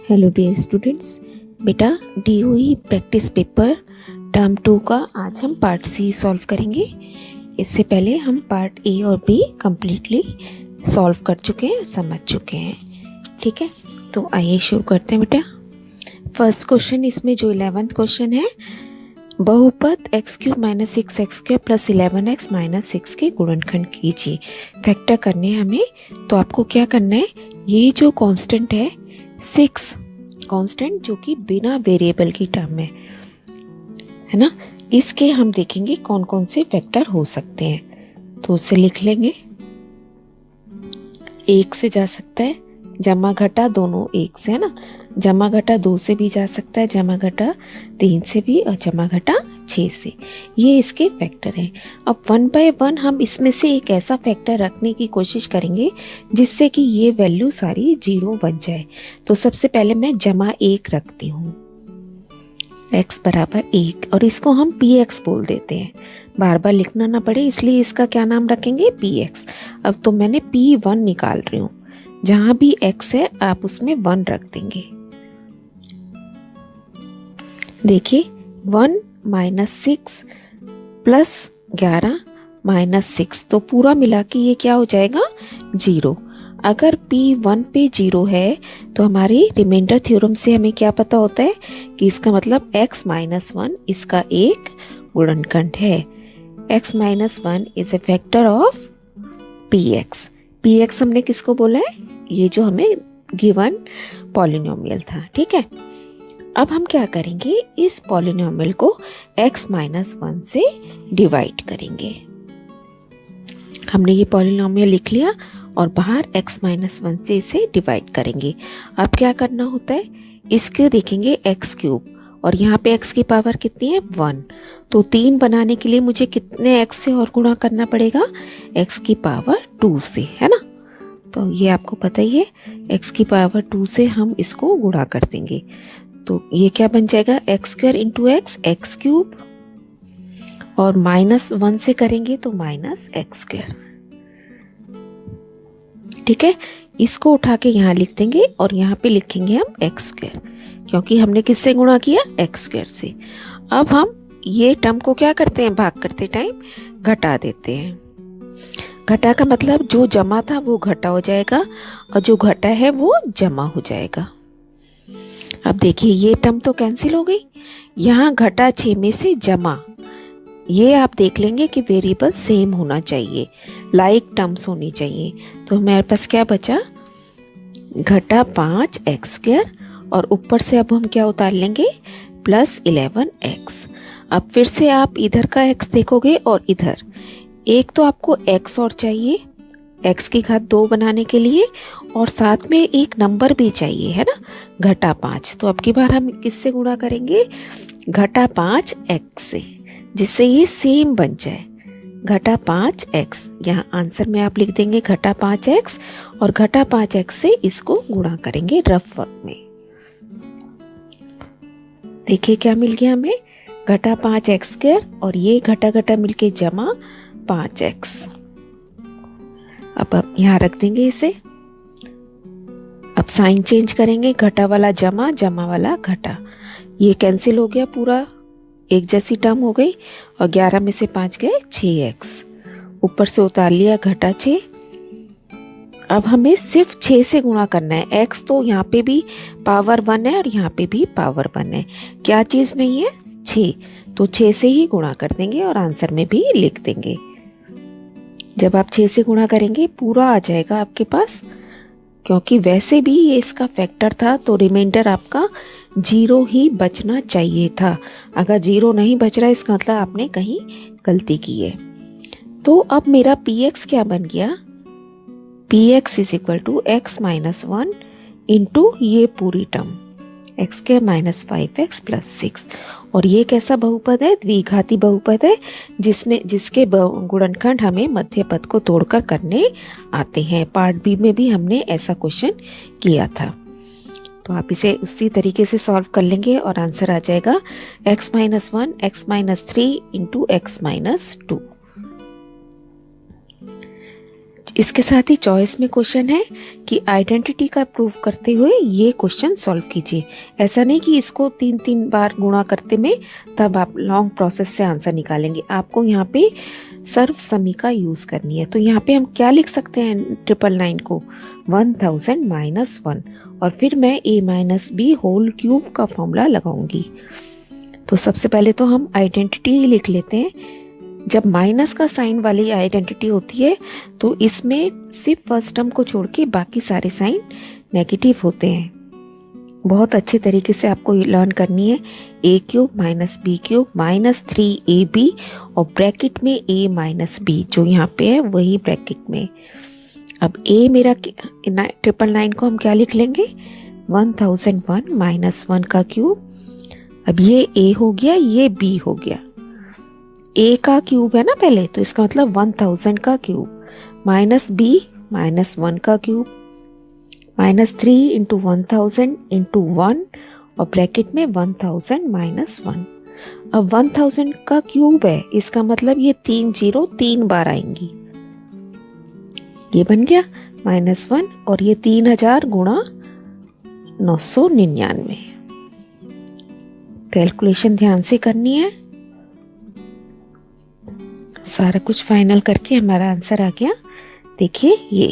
Hello dear students, बेटा DOE practice paper term 2 का आज हम पार्ट सी सॉल्व करेंगे। इससे पहले हम पार्ट ए और बी कम्प्लीटली सॉल्व कर चुके हैं, समझ चुके हैं। ठीक है, तो आइए शुरू करते हैं बेटा। फर्स्ट क्वेश्चन, इसमें जो 11th क्वेश्चन है, बहुपद x³ - 6x² + 11x - 6 के गुणनखंड कीजिए। फैक्टर करने हैं हमें, तो आपको क्या करना है, ये जो कांस्टेंट है 6 कांस्टेंट जो कि बिना वेरिएबल की टर्म है ना, इसके हम देखेंगे कौन कौन से फैक्टर हो सकते हैं। तो उसे लिख लेंगे, 1 से जा सकता है, जमा घटा दोनों 1 से है ना, जमा घटा 2 से भी जा सकता है, जमा घटा 3 से भी, और जमा घटा 6 से। ये इसके फैक्टर हैं। अब 1 बाय 1 हम इसमें से एक ऐसा फैक्टर रखने की कोशिश करेंगे जिससे कि ये वैल्यू सारी 0 बन जाए। तो सबसे पहले मैं जमा 1 रखती हूँ, x बराबर 1, और इसको हम px बोल देते हैं, बार बार लिखना ना पड़े इसलिए इसका क्या नाम रखेंगे, px। अब तो मैंने p1 निकाल रही हूँ, जहां भी x है आप उसमें 1 रख देंगे। देखिए 1 - 6 + 11 - 6, तो पूरा मिला के ये क्या हो जाएगा, 0। अगर p1 पे 0 है तो हमारी रिमाइंडर थ्योरम से हमें क्या पता होता है कि इसका मतलब x - 1 इसका एक गुणनखंड है। x - 1 is a factor of px। px हमने किसको बोला है, ये जो हमें गिवन पॉलिनोमियल था। ठीक है, अब हम क्या करेंगे, इस पॉलिनोमियल को x - 1 से डिवाइड करेंगे। हमने ये पॉलिनोमियल लिख लिया और बाहर x - 1 से इसे डिवाइड करेंगे। अब क्या करना होता है, इसके देखेंगे x³ और यहाँ पे x की पावर कितनी है, 1। तो 3 बनाने के लिए मुझे कितने x से और गुणा करना पड़ेगा, x की पावर 2 से, है ना। तो ये आपको पता ही है, x की पावर 2 से हम इसको गुणा कर देंगे। तो ये क्या बन जाएगा, x² × x, x³, और -1 से करेंगे तो -x²। ठीक है, इसको उठा के यहाँ लिख देंगे और यहाँ पे लिखेंगे हम x², क्योंकि हमने किससे गुणा किया, x² से। अब हम ये टर्म को क्या करते हैं, भाग करते टाइम घटा देते हैं। घटा का मतलब जो जमा था वो घटा हो जाएगा और जो घटा है वो जमा हो जाएगा। अब देखिए ये टर्म तो कैंसिल हो गई, यहाँ घटा 6 में से जमा, ये आप देख लेंगे कि वेरिएबल सेम होना चाहिए, लाइक टर्म्स होनी चाहिए। तो हमारे पास क्या बचा, घटा 5x², और ऊपर से अब हम क्या उतार लेंगे, +11x। अब फिर से आप इधर का x देखोगे और इधर, एक तो आपको x और चाहिए, x की घात 2 बनाने के लिए, और साथ में एक नंबर भी चाहिए, है ना, घटा 5। तो अब की बार हम किससे गुणा करेंगे, घटा 5x से, जिससे ये सेम बन जाए, घटा 5x। यहाँ आंसर में आप लिख देंगे घटा 5x, और घटा 5x से इसको गुणा करेंगे रफ वर्क में। देखिए क्या मिल गया हमें, घटा 5x² और ये घटा घटा मिलके जमा 5x। अब यहाँ रख देंगे इसे। अब साइन चेंज करेंगे, घटा वाला जमा, जमा वाला घटा, ये कैंसिल हो गया, पूरा एक जैसी टर्म हो गई, और 11 में से 5 गए 6x, ऊपर से उतार लिया घटा 6। अब हमें सिर्फ 6 से गुणा करना है, x तो यहाँ पे भी पावर 1 है और यहाँ पे भी पावर 1 है, क्या चीज़ नहीं है, 6। तो 6 से ही गुणा कर देंगे और आंसर में भी लिख देंगे। जब आप 6 से गुणा करेंगे पूरा आ जाएगा आपके पास, क्योंकि वैसे भी ये इसका फैक्टर था, तो रिमाइंडर आपका 0 ही बचना चाहिए था। अगर 0 नहीं बच रहा इसका मतलब आपने कहीं गलती की है। तो अब मेरा px क्या बन गया, px = x - 1 इंटू ये पूरी टर्म x² - 5x + 6। और ये कैसा बहुपद है, द्विघाती बहुपद है, जिसके गुणनखंड हमें मध्य पद को तोड़कर करने आते हैं। पार्ट बी में भी हमने ऐसा क्वेश्चन किया था। तो आप इसे उसी तरीके से सॉल्व कर लेंगे और आंसर आ जाएगा x - 1 x - 3 × x - 2। इसके साथ ही चॉइस में क्वेश्चन है कि आइडेंटिटी का प्रूव करते हुए ये क्वेश्चन सॉल्व कीजिए। ऐसा नहीं कि इसको 3 बार गुणा करते में तब आप लॉन्ग प्रोसेस से आंसर निकालेंगे। आपको यहाँ पे सर्व समी का यूज़ करनी है। तो यहाँ पे हम क्या लिख सकते हैं 999 को 1000 माइनस 1 और फिर मैं a minus B whole cube का फॉर्मूला लगाऊंगी। तो सबसे पहले तो हम आइडेंटिटी लिख लेते हैं। जब माइनस का साइन वाली आइडेंटिटी होती है तो इसमें सिर्फ फर्स्ट टर्म को छोड़ के बाकी सारे साइन नेगेटिव होते हैं। बहुत अच्छे तरीके से आपको लर्न करनी है। a cube minus B cube minus 3ab और ब्रैकेट में a माइनस बी, जो यहाँ पे है वही ब्रैकेट में। अब a मेरा 999 को हम क्या लिख लेंगे 1001 माइनस 1 का क्यूब। अब ये a हो गया, ये b हो गया। a का क्यूब है ना पहले, तो इसका मतलब 1000 का क्यूब माइनस b माइनस 1 का क्यूब माइनस 3 इंटू 1000 इंटू 1 और ब्रैकेट में 1000 माइनस 1। अब 1000 का क्यूब है, इसका मतलब ये 3 जीरो 3 बार आएंगी। ये बन गया माइनस 1 और ये 3000 गुणा 999। कैलकुलेशन ध्यान से करनी है। सारा कुछ फाइनल करके हमारा आंसर आ गया। देखिए ये,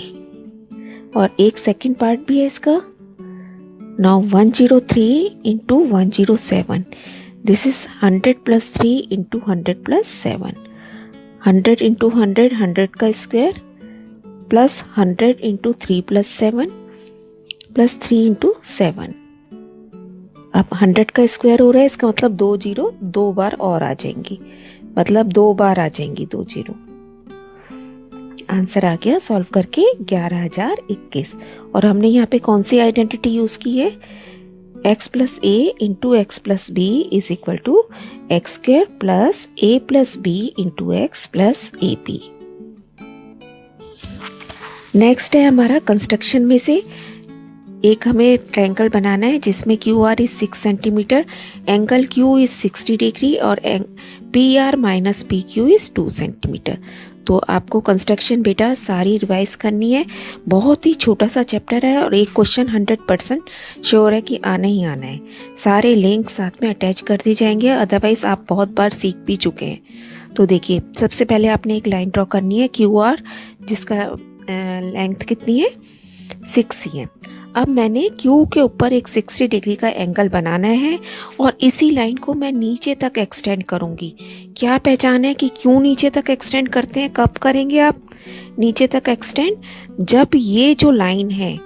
और एक सेकंड पार्ट भी है इसका। Now 103 into 107, this is 100 plus 3 into 100 plus 7। 100 into 100 100 का square plus 100 into 3 plus 7 plus 3 into 7। अब 100 का स्क्वायर हो रहा है, इसका मतलब 2 जीरो 2 बार और आ जाएंगी, मतलब 2 बार आ जाएंगी 2 जीरो। आंसर आ गया सॉल्व करके 11021। और हमने यहाँ पे कौन सी आइडेंटिटी यूज की है x plus A into X plus B is equal to X square plus A plus B into X plus A P. Next है हमारा कंस्ट्रक्शन में से एक हमें ट्रायंगल बनाना है जिसमें Q R is 6 centimetre, angle Q is 60 degree और P R minus P Q is 2 centimetre. तो आपको कंस्ट्रक्शन बेटा सारी रिवाइज करनी है। बहुत ही छोटा सा चैप्टर है और एक क्वेश्चन 100% श्योर है कि आना ही आना है। सारे लिंक साथ में अटैच कर दिए जाएंगे, अदरवाइज आप बहुत बार सीख भी चुके हैं। तो देखिए सबसे पहले आपने एक लाइन ड्रॉ करनी है क्यू आर, जिसका लेंथ कितनी है 6 है। अब मैंने Q के ऊपर एक 60 डिग्री का एंगल बनाना है और इसी लाइन को मैं नीचे तक एक्सटेंड करूंगी। क्या पहचान है कि क्यों नीचे तक एक्सटेंड करते हैं? कब करेंगे आप नीचे तक एक्सटेंड? जब ये जो लाइन है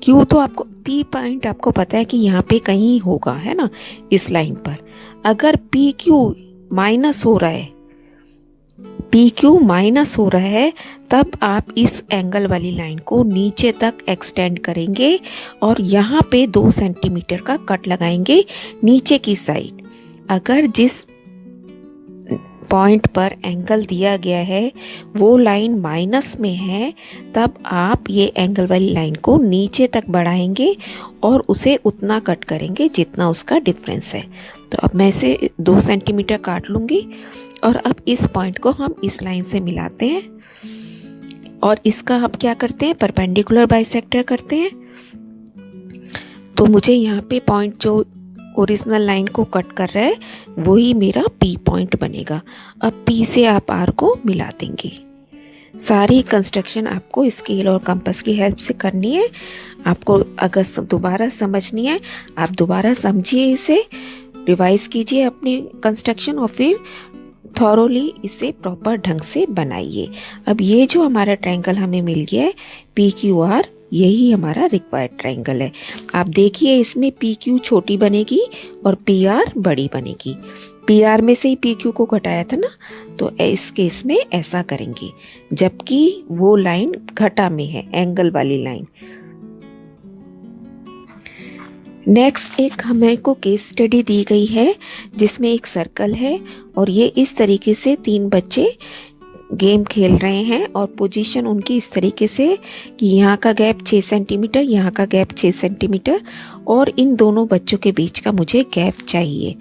Q, तो आपको P पॉइंट आपको पता है कि यहाँ पे कहीं होगा, है ना, इस लाइन पर। अगर PQ माइनस हो रहा है, PQ माइनस हो रहा है, तब आप इस एंगल वाली लाइन को नीचे तक एक्सटेंड करेंगे और यहाँ पे 2 सेंटीमीटर का कट लगाएंगे नीचे की साइड। अगर जिस पॉइंट पर एंगल दिया गया है वो लाइन माइनस में है, तब आप ये एंगल वाली लाइन को नीचे तक बढ़ाएंगे और उसे उतना कट करेंगे जितना उसका डिफरेंस है। तो अब मैं इसे 2 सेंटीमीटर काट लूँगी और अब इस पॉइंट को हम इस लाइन से मिलाते हैं और इसका हम क्या करते हैं, परपेंडिकुलर बाइसेक्टर करते हैं। तो मुझे यहाँ पे पॉइंट जो ओरिजिनल लाइन को कट कर रहा है वही मेरा P पॉइंट बनेगा। अब P से आप R को मिला देंगे। सारी कंस्ट्रक्शन आपको स्केल और कंपास की हेल्प से करनी है। आपको अगर दोबारा समझनी है आप दोबारा समझिए, इसे रिवाइज कीजिए अपनी कंस्ट्रक्शन और फिर थॉरोली इसे प्रॉपर ढंग से बनाइए। अब ये जो हमारा ट्रायंगल हमें मिल गया है PQR, यही हमारा रिक्वायर्ड ट्रायंगल है। आप देखिए इसमें PQ छोटी बनेगी और PR बड़ी बनेगी। PR में से ही PQ को घटाया था ना, तो इस केस में ऐसा करेंगे, जबकि वो लाइन घटा में है, एंगल वाली लाइन। नेक्स्ट एक हमें को केस स्टडी दी गई है जिसमें एक सर्कल है और ये इस तरीके से 3 बच्चे गेम खेल रहे हैं और पोजीशन उनकी इस तरीके से कि यहाँ का गैप 6 सेंटीमीटर, यहाँ का गैप 6 सेंटीमीटर और इन दोनों बच्चों के बीच का मुझे गैप चाहिए।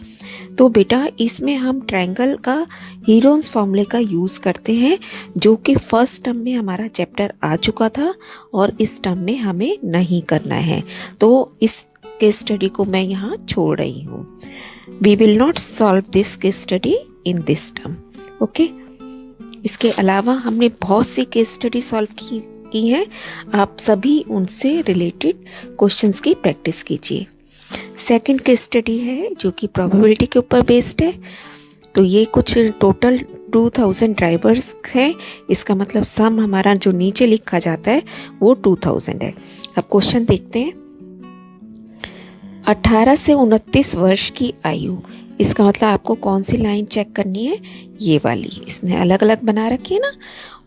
तो बेटा इसमें हम ट्रायंगल का हीरोन्स फॉर्मूले का यूज़ करते हैं, जो कि फर्स्ट टर्म में हमारा चैप्टर आ चुका था और इस टर्म में हमें नहीं करना है, तो इस केस स्टडी को मैं यहाँ छोड़ रही हूँ। We will not solve this case study in this term, okay. इसके अलावा हमने बहुत सी केस स्टडी सॉल्व की हैं, आप सभी उनसे रिलेटेड क्वेश्चंस की प्रैक्टिस कीजिए। सेकंड केस स्टडी है जो कि प्रोबेबिलिटी के ऊपर बेस्ड है। तो ये कुछ टोटल 2000 ड्राइवर्स हैं, इसका मतलब सम हमारा जो नीचे लिखा जाता है वो 2000 है। अब क्वेश्चन देखते हैं। 18 से 29 वर्ष की आयु, इसका मतलब आपको कौन सी लाइन चेक करनी है, ये वाली, इसने अलग अलग बना रखी है ना।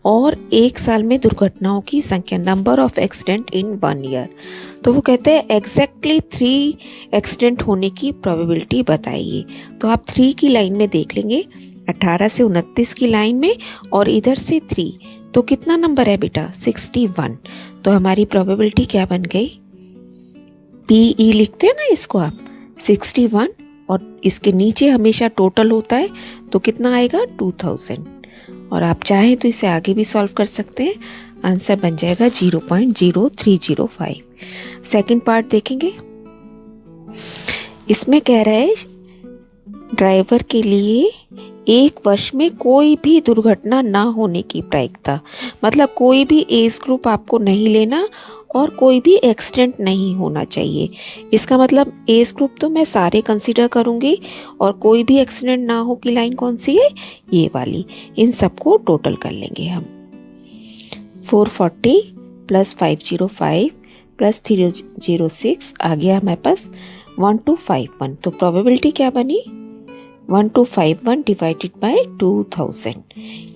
और एक साल में दुर्घटनाओं की संख्या, number of accident in 1 year. तो वो कहते हैं एग्जैक्टली 3 एक्सीडेंट होने की प्रोबेबिलिटी बताइए। तो आप 3 की लाइन में देख लेंगे, 18 से 29 की लाइन में और इधर से 3, तो कितना नंबर है बेटा, 61। तो हमारी प्रोबेबिलिटी क्या बन गई, PE लिखते हैं ना इसको आप, 61, और इसके नीचे हमेशा टोटल होता है, तो कितना आएगा 2000। और आप चाहें तो इसे आगे भी सॉल्व कर सकते हैं, आंसर बन जाएगा 0.0305। सेकंड पार्ट देखेंगे। इसमें कह रहा है ड्राइवर के लिए 1 वर्ष में कोई भी दुर्घटना ना होने की प्रायिकता, मतलब कोई भी एज ग्रुप आपको नहीं लेना और कोई भी एक्सीडेंट नहीं होना चाहिए। इसका मतलब एज ग्रुप तो मैं सारे कंसीडर करूँगी और कोई भी एक्सीडेंट ना हो की लाइन कौन सी है, ये वाली। इन सबको टोटल कर लेंगे हम। 440 + 505 + 306 आ गया हमारे पास 1251। तो प्रोबेबिलिटी क्या बनी, 1251 डिवाइडेड बाय 2000।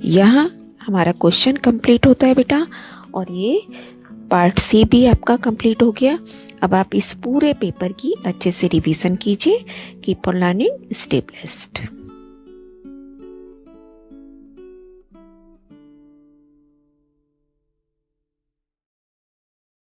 यहाँ हमारा क्वेश्चन कंप्लीट होता है बेटा, और ये पार्ट C भी आपका कंप्लीट हो गया। अब आप इस पूरे पेपर की अच्छे से रिवीजन कीजिए। Keep on learning, stay blessed.